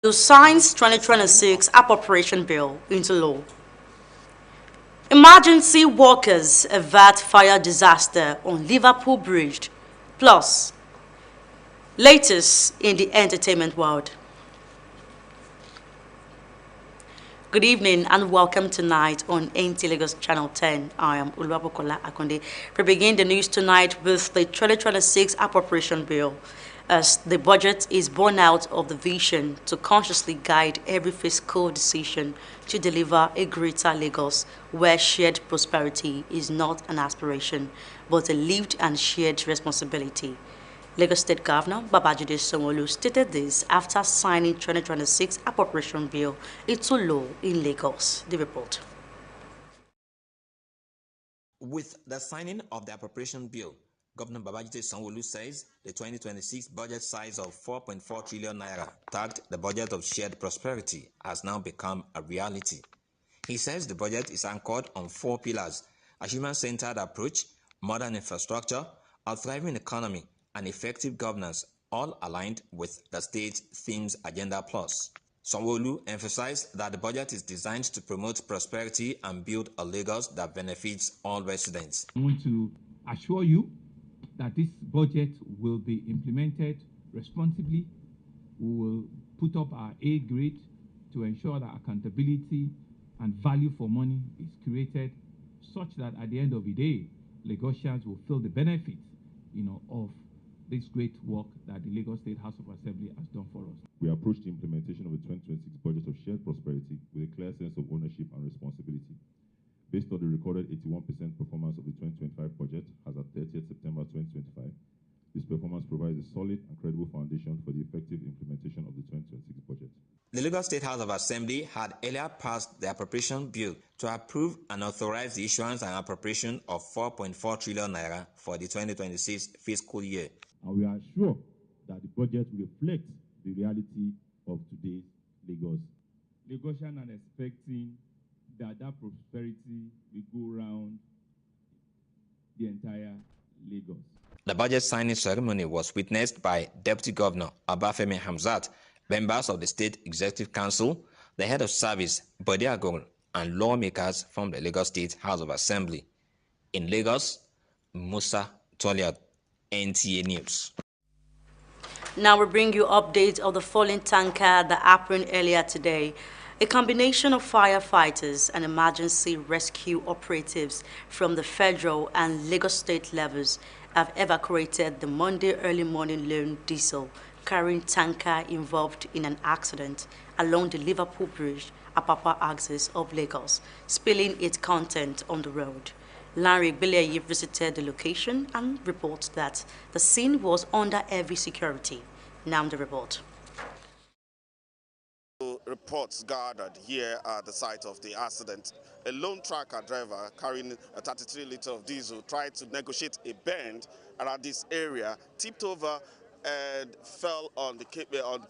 To signs 2026 Appropriation Bill into law. Emergency workers avert fire disaster on Liverpool Bridge. Plus, latest in the entertainment world. Good evening and welcome tonight on Nta Lagos Channel 10. I am Uluwabukola Akonde. We begin the news tonight with the 2026 Appropriation Bill, as the budget is born out of the vision to consciously guide every fiscal decision to deliver a greater Lagos where shared prosperity is not an aspiration but a lived and shared responsibility. Lagos State Governor Babajide Sanwo-Olu stated this after signing 2026 Appropriation Bill into law in Lagos. The report. With the signing of the Appropriation Bill, Governor Babajide Sanwo-Olu says the 2026 budget size of 4.4 trillion naira, tagged the budget of shared prosperity, has now become a reality. He says the budget is anchored on 4 pillars: a human-centered approach, modern infrastructure, a thriving economy, and effective governance, all aligned with the state's themes Agenda Plus. Sanwo-Olu emphasized that the budget is designed to promote prosperity and build a Lagos that benefits all residents. I want to assure you that this budget will be implemented responsibly. We will put up our A grade to ensure that accountability and value for money is created such that at the end of the day, Lagosians will feel the benefits, of this great work that the Lagos State House of Assembly has done for us. We approach the implementation of the 2026 budget of shared prosperity with a clear sense of ownership and responsibility. Based on the recorded 81% performance of the 2025 budget as at 30th September 2025, this performance provides a solid and credible foundation for the effective implementation of the 2026 budget. The Lagos State House of Assembly had earlier passed the appropriation bill to approve and authorize the issuance and appropriation of 4.4 trillion naira for the 2026 fiscal year. And we are sure that the budget reflects the reality of today's Lagos. Lagosians are expecting that prosperity will go around the entire Lagos. The budget signing ceremony was witnessed by Deputy Governor Obafemi Hamzat, members of the State Executive Council, the head of service, Bode Agoro, and lawmakers from the Lagos State House of Assembly. In Lagos, Musa Toliad, NTA News. Now we bring you updates of the falling tanker that happened earlier today. A combination of firefighters and emergency rescue operatives from the federal and Lagos state levels have evacuated the Monday early morning lone diesel carrying tanker involved in an accident along the Liverpool Bridge, Apapa axis of Lagos, spilling its content on the road. Larry Bileye visited the location and reports that the scene was under heavy security. Now the report. Reports gathered here at the site of the accident. A lone tracker driver carrying a 33 litre of diesel tried to negotiate a bend around this area, tipped over and fell on the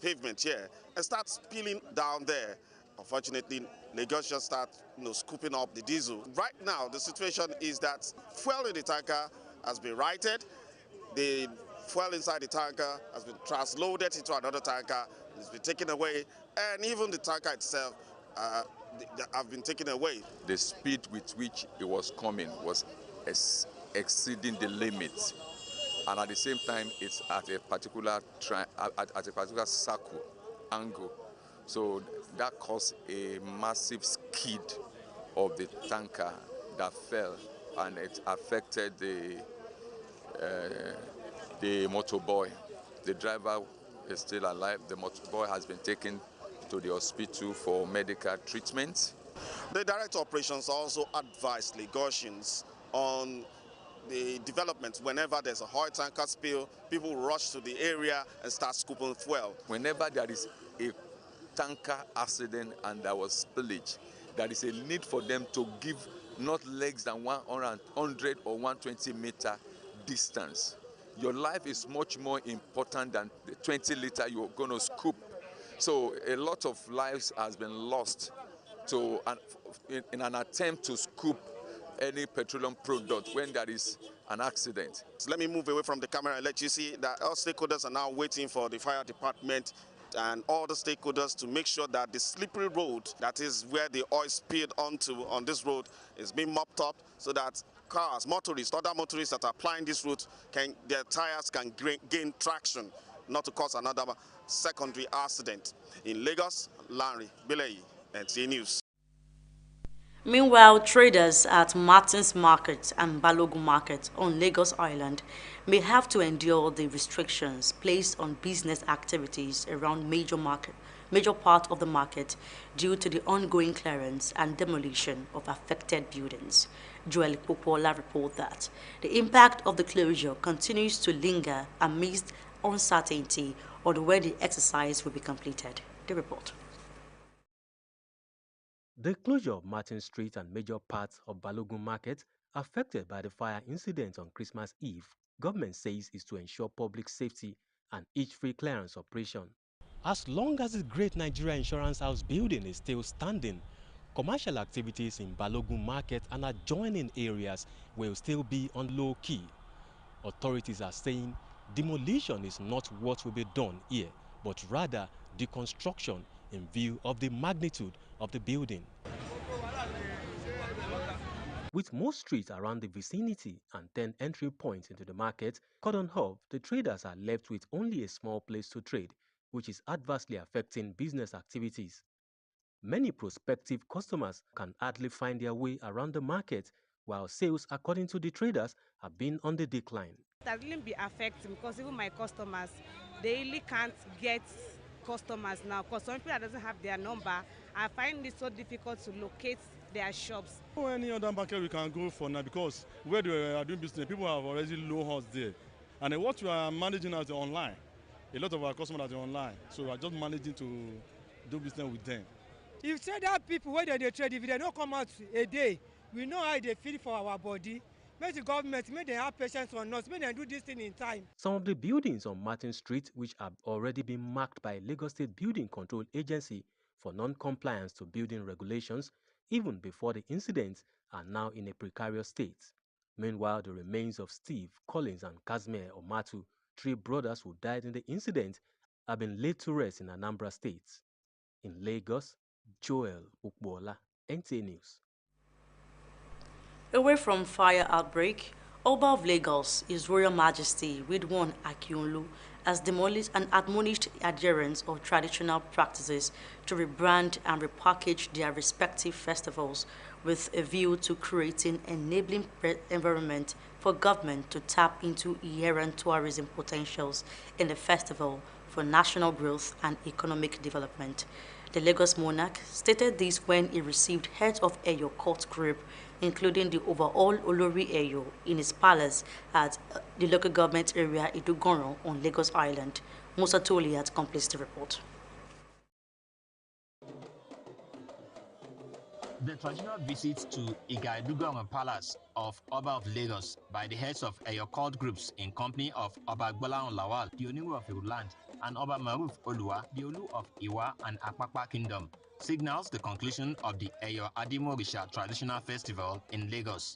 pavement here and started spilling down there. Unfortunately, Lagosians start scooping up the diesel. Right now, the situation is that fuel in the tanker has been righted. The fuel inside the tanker has been transloaded into another tanker. It's been taken away, and even the tanker itself have been taken away. The speed with which it was coming was exceeding the limit, and at the same time, it's at a particular circle angle. So that caused a massive skid of the tanker that fell, and it affected the motorboy. The driver is still alive. The motorboy has been taken to the hospital for medical treatment. The Director of Operations also advised Lagosians on the development. Whenever there's a oil tanker spill, people rush to the area and start scooping fuel. Whenever there is a tanker accident and there was spillage, there is a need for them to give not less than 100 or 120-meter distance. Your life is much more important than the 20-liter you're going to scoop. So a lot of lives has been lost in an attempt to scoop any petroleum product when there is an accident. So let me move away from the camera and let you see that all stakeholders are now waiting for the fire department and all the stakeholders to make sure that the slippery road, that is where the oil spilled onto on this road, is being mopped up so that cars, motorists, other motorists that are applying this route, their tires can gain traction, not to cause another secondary accident. In Lagos, Larry Bileyi, Nta News. Meanwhile, traders at Martin's Market and Balogun Market on Lagos Island may have to endure the restrictions placed on business activities around major part of the market due to the ongoing clearance and demolition of affected buildings. Joel Popola reported that the impact of the closure continues to linger amidst uncertainty on when the exercise will be completed. The report. The closure of Martin Street and major parts of Balogun Market affected by the fire incident on Christmas Eve, government says is to ensure public safety and each free clearance operation. As long as the Great Nigeria Insurance House building is still standing, commercial activities in Balogun Market and adjoining areas will still be on low key. Authorities are saying demolition is not what will be done here, but rather deconstruction in view of the magnitude of the building. With most streets around the vicinity and 10 entry points into the market cordoned off, the traders are left with only a small place to trade, which is adversely affecting business activities. Many prospective customers can hardly find their way around the market, while sales, according to the traders, have been on the decline. That really be affecting because even my customers, they really can't get customers now because some people that doesn't have their number, I find it so difficult to locate their shops. Any other market we can go for now because where they are doing business, people have already low us there. And what we are managing as online, a lot of our customers are online, so we are just managing to do business with them. If trader people where they trade, if they don't come out a day, we know how they feel for our body. Make the government, make them have patience on us, make them do this thing in time. Some of the buildings on Martin Street, which have already been marked by Lagos State Building Control Agency for non-compliance to building regulations, even before the incident, are now in a precarious state. Meanwhile, the remains of Steve, Collins and Casimir Omatu, three brothers who died in the incident, have been laid to rest in Anambra State. In Lagos, Joel Ukbola, NTA News. Away from fire outbreak, Oba of Lagos, His Royal Majesty Ridwan Akinolu, has demolished and admonished adherents of traditional practices to rebrand and repackage their respective festivals with a view to creating enabling environment for government to tap into inherent tourism potentials in the festival for national growth and economic development. The Lagos monarch stated this when he received heads of Eyo court group, including the overall Olori Eyo, in his palace at the local government area Idugoro on Lagos Island. Musa Toli had completes the report. The traditional visit to Igaidugongo Palace of Oba of Lagos by the heads of Eyo cult groups in company of Oba Gbola Lawal, the Oniwu of Iruland, and Oba Maruf Olua, the Olu of Iwa and Apapa Kingdom, signals the conclusion of the Eyo Adimorisha traditional festival in Lagos.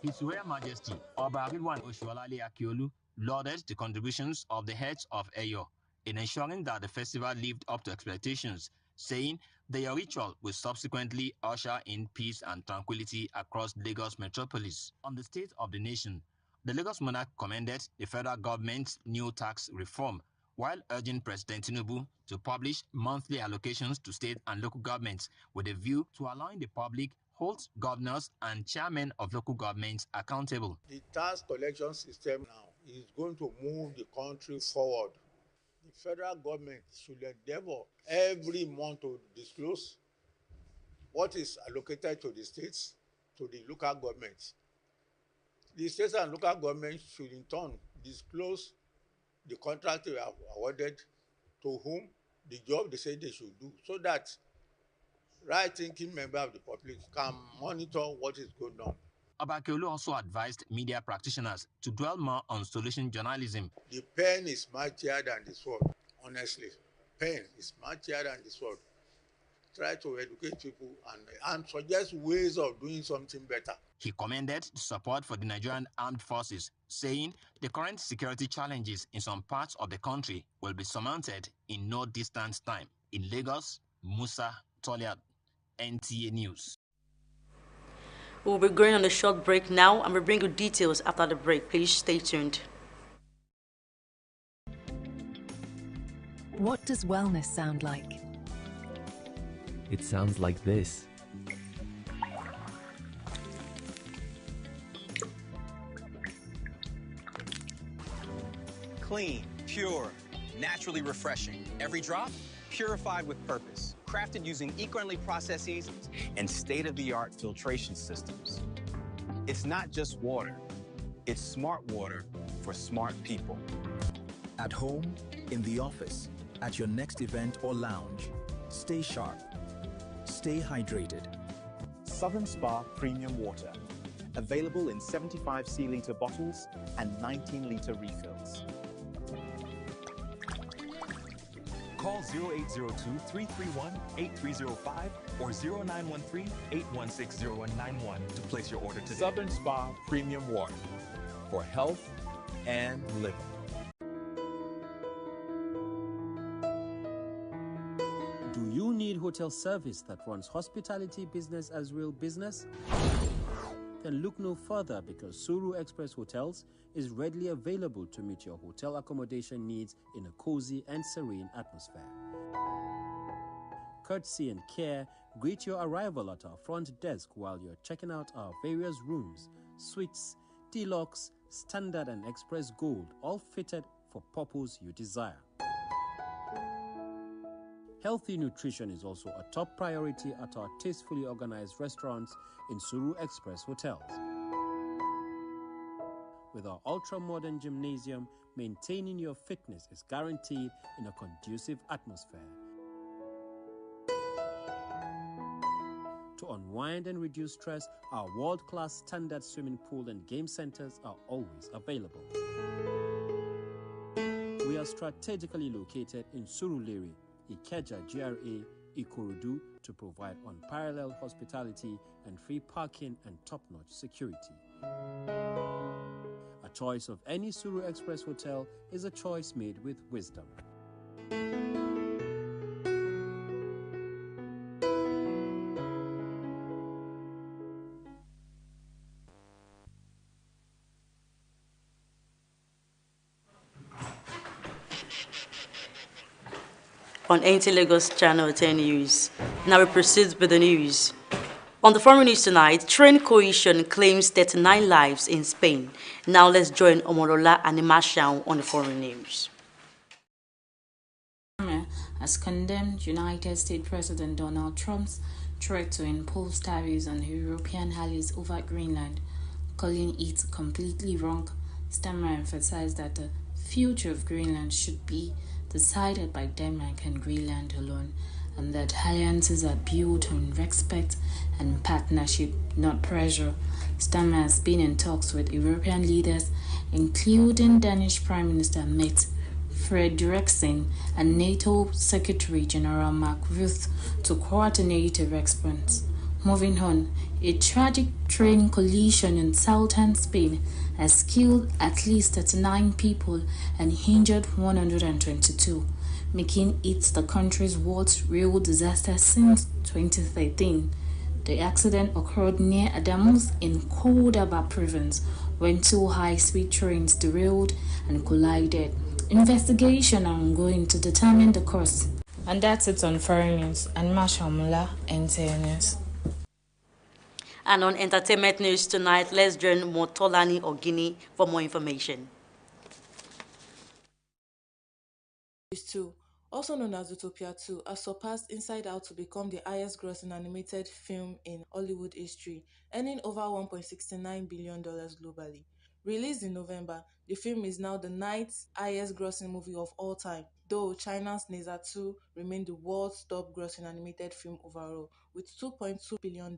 His Royal Majesty Oba Ridwan Oshualale Akiolu lauded the contributions of the heads of Eyo in ensuring that the festival lived up to expectations, saying the ritual will subsequently usher in peace and tranquility across Lagos metropolis. On the state of the nation, the Lagos monarch commended the federal government's new tax reform, while urging President Tinubu to publish monthly allocations to state and local governments with a view to allowing the public hold governors and chairmen of local governments accountable. The tax collection system now is going to move the country forward. The federal government should endeavor every month to disclose what is allocated to the states, to the local governments. The states and local governments should in turn disclose the contract they have awarded, to whom, the job they say they should do, so that right-thinking member of the public can monitor what is going on. Obakiolu also advised media practitioners to dwell more on solution journalism. The pen is mightier than the sword, honestly. Pen is mightier than the sword. Try to educate people and suggest ways of doing something better. He commended the support for the Nigerian Armed Forces, saying the current security challenges in some parts of the country will be surmounted in no distant time. In Lagos, Musa Toliad, NTA News. We'll be going on a short break now, and we'll bring you details after the break. Please stay tuned. What does wellness sound like? It sounds like this. Clean, pure, naturally refreshing. Every drop, purified with purpose. Crafted using eco-friendly processes and state-of-the-art filtration systems. It's not just water. It's smart water for smart people. At home, in the office, at your next event or lounge, stay sharp. Stay hydrated. Southern Spa Premium Water. Available in 75 c-litre bottles and 19-litre refills. Call 0802-331-8305 or 0913-816-0191 to place your order today. Southern Spa Premium Water for health and living. Do you need hotel service that runs hospitality business as real business? Then look no further, because Suru Express Hotels is readily available to meet your hotel accommodation needs in a cozy and serene atmosphere. Courtesy and care greet your arrival at our front desk while you're checking out our various rooms, suites, deluxe, standard and express gold, all fitted for purpose you desire. Healthy nutrition is also a top priority at our tastefully organized restaurants in Suru Express Hotels. With our ultra-modern gymnasium, maintaining your fitness is guaranteed in a conducive atmosphere. To unwind and reduce stress, our world-class standard swimming pool and game centers are always available. We are strategically located in Surulere, Ikeja GRA, Ikorodu, to provide unparalleled hospitality and free parking and top-notch security. A choice of any Suru Express hotel is a choice made with wisdom. On Nta Lagos Channel 10 News. Now we proceed with the news. On the foreign news tonight, Train Coalition claims 39 lives in Spain. Now let's join Omorola and Imashao on the foreign news. Has condemned United States President Donald Trump's threat to impose tariffs on European allies over Greenland, calling it completely wrong. Stammer emphasized that the future of Greenland should be decided by Denmark and Greenland alone, and that alliances are built on respect and partnership, not pressure. Stammer has been in talks with European leaders, including Danish Prime Minister Mette Frederiksen and NATO Secretary General Mark Rutte, to coordinate a response. Moving on, a tragic train collision in southern Spain has killed at least 39 people and injured 122, making it the country's worst rail disaster since 2013. The accident occurred near Adamus in Córdoba province when two high-speed trains derailed and collided. Investigations are ongoing to determine the cause. And that's it on foreign news. And Mashamula, NTA News. And on entertainment news tonight, let's join Motolani Ogini for more information. To also known as Zootopia 2, has surpassed Inside Out to become the highest-grossing animated film in Hollywood history, earning over $1.69 billion globally. Released in November, the film is now the ninth highest-grossing movie of all time, though China's Nta 2 remained the world's top-grossing animated film overall, with $2.2 billion.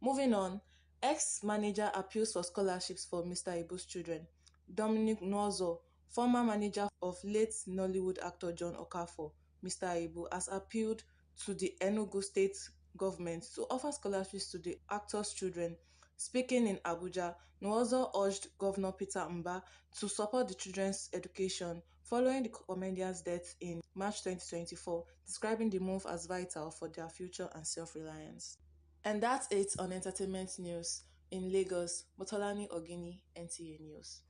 Moving on, ex-manager appeals for scholarships for Mr. Ibu's children. Dominic Nwozo, former manager of late Nollywood actor John Okafor, Mr. Ibu, has appealed to the Enugu state government to offer scholarships to the actor's children. Speaking in Abuja, Nwozo urged Governor Peter Mba to support the children's education following the comedian's death in March 2024, describing the move as vital for their future and self-reliance. And that's it on entertainment news. In Lagos, Motolani Ogini, NTA News.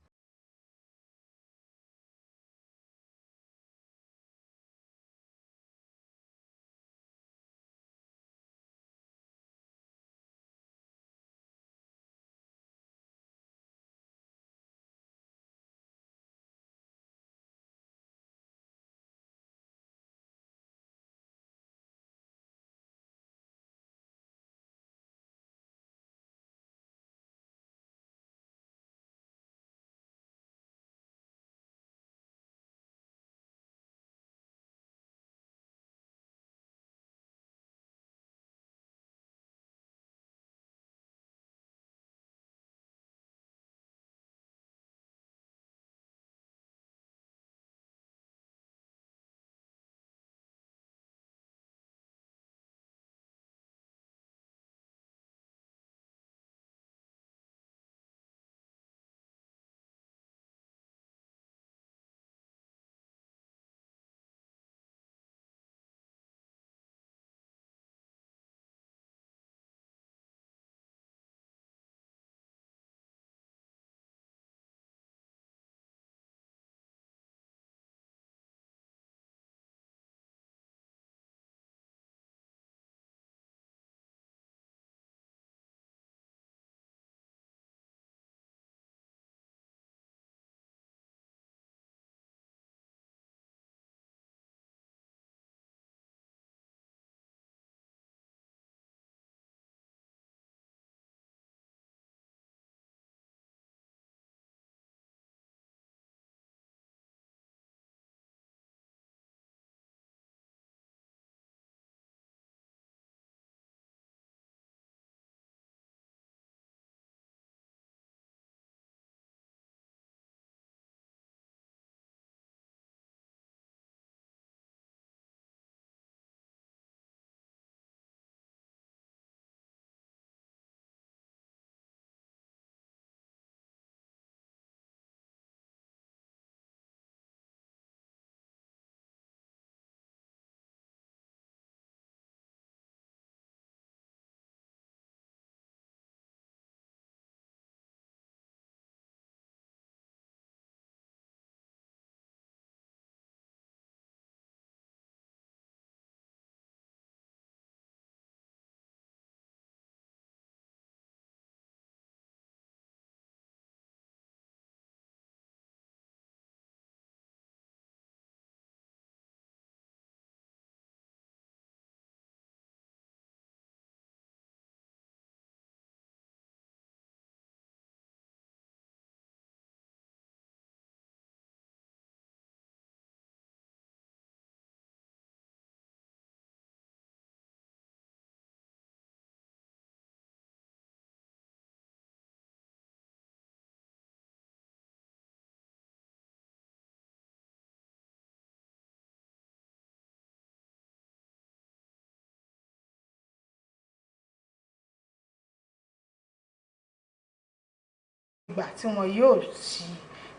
ìgbà tí wọn yóò ṣí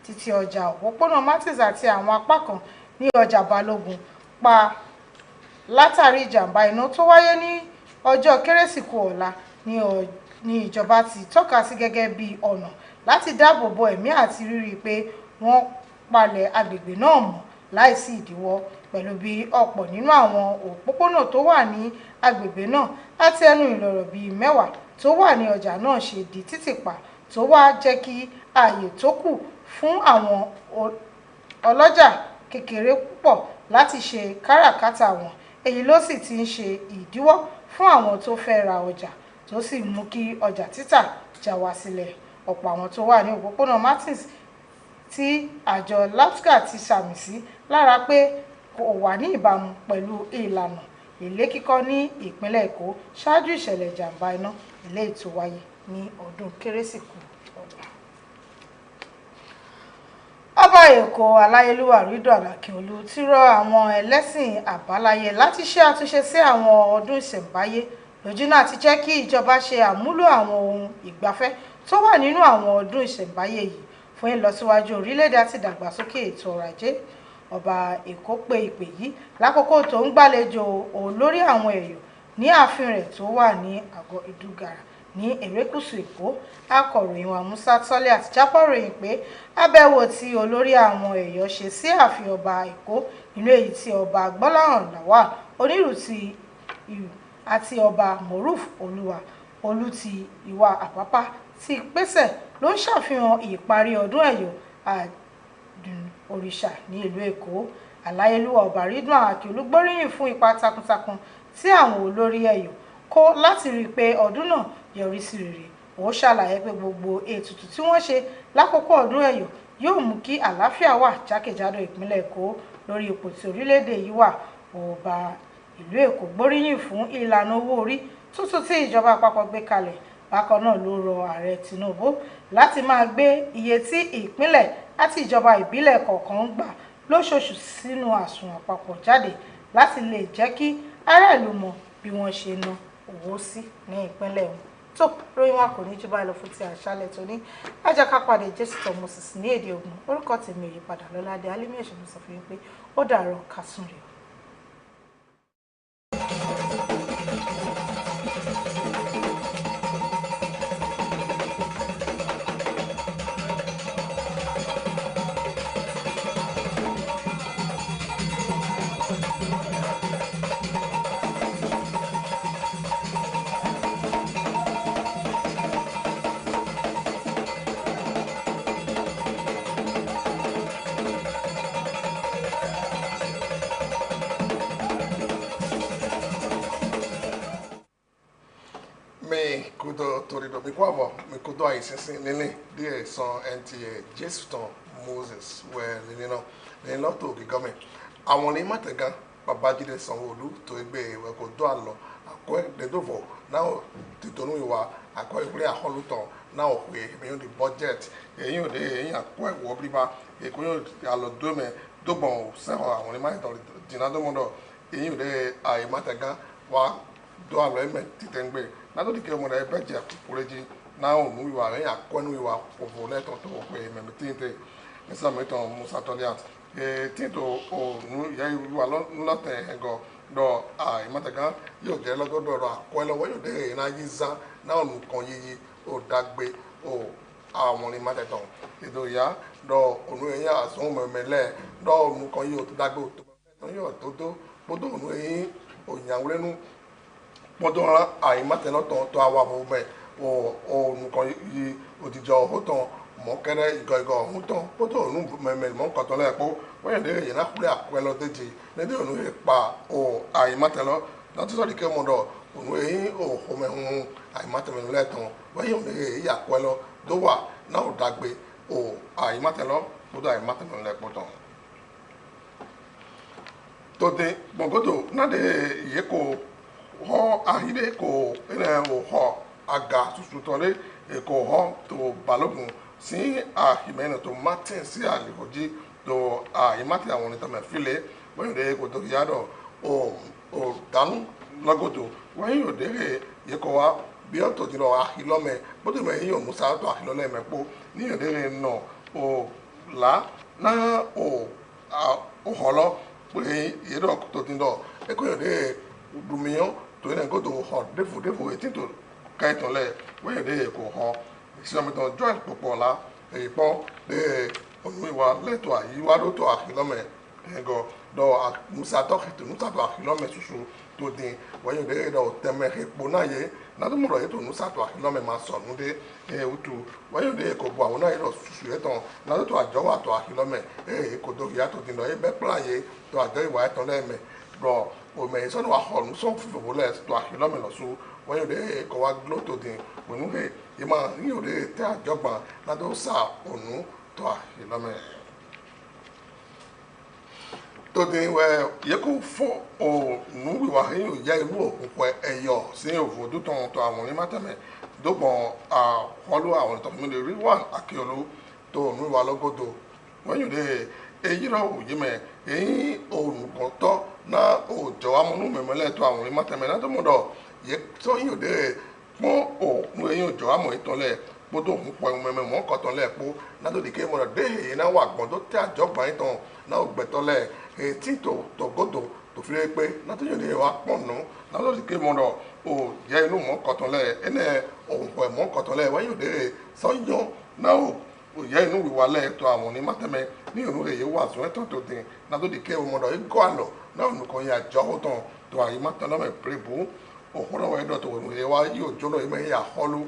títí ọjà òpópónà Martins àti àwọn apá kan ní ọjà Balógun pa látàrí ìjàmbá iná tó wáyé ní ọjọ́ Kérésìkú ọ̀la ní ìjọba ti tọ́ka sí gẹ́gẹ́ bí ọ̀nà láti dáàbò bo ẹ̀mí àti rírí pé wọ́n palẹ̀ agbègbè náà mọ́ láìsí ìdíwọ́, pẹ̀lú bí ọ̀pọ̀ nínú àwọn òpópónà tó wà ní agbègbè náà àti ẹnu ìloro bíi 10 tó wà ní ọjà náà ṣe di títìpa, tó wá jẹ́ kí ààyè tó kù fún àwọn ọlọ́jà kékeré púpọ̀ láti ṣe káràkátà wọn. Èyí ló sì ti ń ṣe ìdíwọ́ fún àwọn tó fẹ́ ra ọjà tó sì mú kí ọjà títà já wá sílẹ̀. Ọ̀pọ̀ àwọn tó wà ní òpópónà Martins tí àjọ LAPSCA ti sàmì sí lára pé kò wà ní ìbámu pẹ̀lú ìlànà ilé kíkọ́ ní ìpínlẹ̀ Èkó ṣáájú ìṣẹ̀lẹ̀ ìjàmbá iná eléyìí tó wáyé ní ọdún Kérésìkú ọgbà. Ọba Èkó Aláyélúwà Ridwan Akiolu ti rọ àwọn ẹlẹ́sìn àbáláyé láti ṣe àtúnṣe sí àwọn ọdún ìṣẹ̀ǹbáyé lójúnà àti jẹ́ kí ìjọba ṣe àmúlò àwọn ohun ìgbafẹ́ tó wà nínú àwọn ọdún ìṣẹ̀ǹbáyé yìí fún ìlọsíwájú orílẹ̀-èdè àti ìdàgbàsókè ètò ọrọ̀ ajé. Ọba Èkó pe ìpè yìí lákòókò tó ń gbàlejò olórí àwọn èèyàn ní ààfin rẹ̀ tó wà ní àgọ́ Ìdúgàrà ní erékùṣù Èkó. Akọ̀ròyìn wa Musa Tọ́lẹ̀ àti jápọ̀ ròyìn pé àbẹ̀wò tí olórí àwọn èèyàn ṣe sí ààfin ọba Èkó nínú èyí tí ọba Gbọ́láhàn Lawal Onírù ti Ìrù àti ọba Moruf Olú ti Ìwà Àpápá ti pèsè ló ń ṣàfihàn ìparí ọdún Ẹ̀yọ̀ àdùn òrìṣà ní ìlú Èkó. Aláyélúwà Ọba Ridwan Akiolu gbóríyìn fún ipa takuntakun tí àwọn olórí Ẹ̀yọ̀ kó láti rí i pé ọdún náà yọrí sí rere. Ó ṣàlàyé pé gbogbo ètùtù tí wọ́n ṣe lákòókò ọdún Ẹ̀yọ̀ yóò mú kí àlàáfíà wà jákèjádò ìpínlẹ̀ Èkó. Lórí ipò tí orílẹ̀-èdè yìí wà, Ọba ìlú Èkó gbóríyìn fún ìlànà owó orí tuntun tí ìjọba àpapọ̀ gbé kalẹ̀. Bákan náà ló rọ ààrẹ Tinubu láti máa gbé iye tí ìpínlẹ̀ àti ìjọba ìbílẹ̀ kọ̀ọ̀kan ń gbà lóṣooṣù sínú àsùnwọ̀n àpapọ̀ jáde láti lè jẹ́ kí aráàlú mọ bí wọ́n ṣe ná owó sí ní ìpínlẹ̀ wọn. Tó ròyìn wa kò ní jù báyìí lọ fún ti àṣálẹ́ tòní. Ẹ jẹ́ ká pàdé Jésù Moses ní èdè Ògùn. Orúkọ tèmi ò yí padà, Lọ́ládé Alimi Ẹ̀ṣẹ̀ sọ fún yín pé ó dàárọ̀ ká sùn rè. Me kudo torido mi kwabo mi kudo ayisinsin nini die son Nta Ch10 Moses where nini no ni lo to ki gome àwọn ni mategan Babájídé Sanwó-Olú tó egbe we ko do alo akọ de dovo now titonu iwa akọ ìpínlẹ̀ aholutan now pe mi o di budget eyin o de eyin akọ ewo biba e ko yo alo do me dogbon se àwọn ni mategan dinado mondo eyin o de ai mategan wa do alo eme titengbe na do dike mo na ebeje akureji na onu iwa re akwenu iwa ovo le to pe me tinte esa me to Musa Toliat tinto onu ya iwa lo te ego do ai mataga yo je lo do ro akwelo wo yo de na yiza na onu kan yiyi o dagbe o àwọn ni mateton edo ya do onu eyan asun memele do onu kan yi o to dagbe o to yo to bodo onu eyin o yanwurenu podora ai mateno to awa bo be o nkan yi odijo hoton mo kere igo hoton podo nu memel mo kan to le po we de ye na kure akwelo deje ne de onu pa o ai matelo na to so di ke mo do onu eyin o ho me hun ai matelo le ton we yo de ya akwelo do wa na o dagbe o ai matelo podo ai matelo le po ton to de bogodo na de ye ko ho ahide ko ene o ho aga tututole e ko ho to Balogun si ahimeno to Martin si alihoji to imati àwọn ni ta me file bo de ko to yado o danu lagodo wo yo de ye ko wa bi o to diro ahilome bo de me yo Musa to ahilole me po ni yo de no o la na o holo pe ye do to tindo e ko yo de dumiyan to ene go to ho defo etin to kai to le we de ko ho si o me to join popo la e po de onu iwa le to ayi wa do to akilome ego do musa to to nusa to kilome susu to din when you dey do teme epo na ye na do mo ro to nusa to kilome ma so nu de utu when you dey ko bo awon na ye susu e ton na do to ajo wa to kilome ko do ya to din do e be plan ye to ajo iwa e ton le me bro o me so no wa ho nu so fu bo le to kilome lo so when you dey ko wa glo to din we nu he ima you dey te ajo gban na do sa onu to kilome to den we ye ko fo o nu wi wa hin o ya ilu okupo eyo sin ovo du ton to awon ni matame do gbon a holu awon to mi le ri one akiolu to nu wa logodo when you dey eyi ro o yi me eyin o nu kan to na o jo amunu memele to awon ni matame na to mo do ye so yin o dey mo o nu eyin o jo amo itonle gbọdọ òun pọ ẹ̀hún mẹ́mẹ́ mọ́ kọ́tàn lẹ́ẹ̀pọ̀ nádòdì ké mọ̀nà déhè náà wà gbọ́n tó tẹ́ àjọgbọ̀n yìí tán náà gbẹ̀tọ́ lẹ̀ ètí tó gòdò tó fi lé pé nátòjọ́ ní ìwà pọ̀ nù nádòdì ké mọ̀nà ò jẹ́ inú mọ́ kọ́tàn lẹ̀ ẹnẹ òun pọ̀ ẹ̀mọ́ kọ́tàn lẹ̀ wáyé òde sọ́yọ́ náà ò jẹ́ inú wíwá lẹ̀ tó àwọn ní mátẹ́mẹ́ ní ìlú èyí wà sún ẹ̀tọ́ tó dín nádòdì ké mọ̀nà igọ́ àlọ́ náà nìkan yẹ àjọ tán tó àyè mátẹ́lọ́mẹ̀ pérébù òkúrọ̀ wẹ̀ tó wẹ̀ wá yóò jóná ìmọ̀ ẹ̀yà àhọ́lú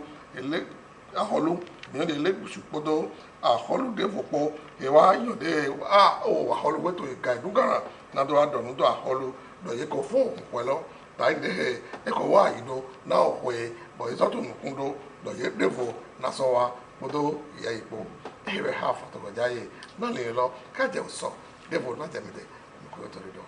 aholu ni de le supodo aholu de vopo e wa yo de aholu we to ga dugara na do adonu do aholu do ye ko fo pelo ta de e ko wa ido na ohwe bo iso to nukun do ye devo na so wa podo ya ipo e be ha fa to go jaye na le lo ka je so devo na temede ko to do